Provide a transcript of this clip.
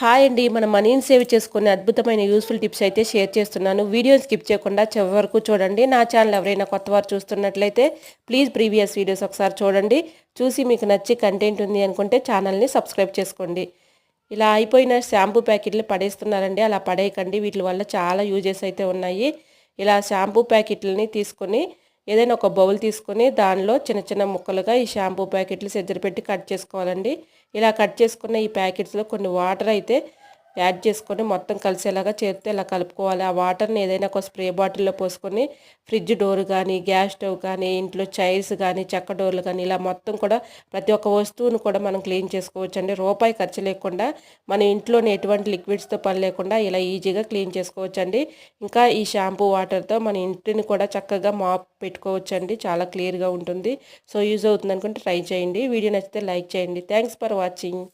Hi అండి. మన మనీని సేవ్ చేసుకునే అద్భుతమైన యూస్ఫుల్ టిప్స్ అయితే షేర్ చేస్తున్నాను. వీడియోని స్కిప్ చేయకుండా చివరి వరకు చూడండి. నా ఛానల్ ఎవరైనా కొత్తవారు చూస్తున్నట్లయితే ప్లీజ్ ప్రీవియస్ వీడియోస్ ఒకసారి చూడండి. చూసి మీకు నచ్చి కంటెంట్ ఉంది అనుకుంటే ఛానల్ని సబ్స్క్రైబ్ చేసుకోండి. ఇలా అయిపోయిన షాంపూ ప్యాకెట్లు పడేస్తున్నారండి. అలా పడేయకండి. వీటి వల్ల చాలా యూజెస్ అయితే ఉన్నాయి. ఇలా షాంపూ ప్యాకెట్లని తీసుకొని ఏదైనా ఒక బౌల్ తీసుకొని దానిలో చిన్న చిన్న ముక్కలుగా ఈ షాంపూ ప్యాకెట్లు సెజ్జర పెట్టి కట్ చేసుకోవాలండి. ఇలా కట్ చేసుకున్న ఈ ప్యాకెట్స్లో కొన్ని వాటర్ అయితే యాడ్ చేసుకొని మొత్తం కలిసేలాగా చేతితో ఇలా కలుపుకోవాలి. ఆ వాటర్ని ఏదైనా ఒక స్ప్రే బాటిల్లో పోసుకొని ఫ్రిడ్జ్ డోర్ కానీ, గ్యాస్ స్టవ్ కానీ, ఇంట్లో చైర్స్ కానీ, చెక్క డోర్లు కానీ ఇలా మొత్తం కూడా ప్రతి ఒక్క వస్తువును కూడా మనం క్లీన్ చేసుకోవచ్చు అండి. రూపాయి ఖర్చు లేకుండా మన ఇంట్లోనే ఎటువంటి లిక్విడ్స్తో పని లేకుండా ఇలా ఈజీగా క్లీన్ చేసుకోవచ్చు అండి. ఇంకా ఈ షాంపూ వాటర్తో మన ఇంటిని కూడా చక్కగా మాప్ పెట్టుకోవచ్చు అండి. చాలా క్లియర్గా ఉంటుంది. సో యూజ్ అవుతుంది అనుకుంటే ట్రై చేయండి. వీడియో నచ్చితే లైక్ చేయండి. Thanks for watching.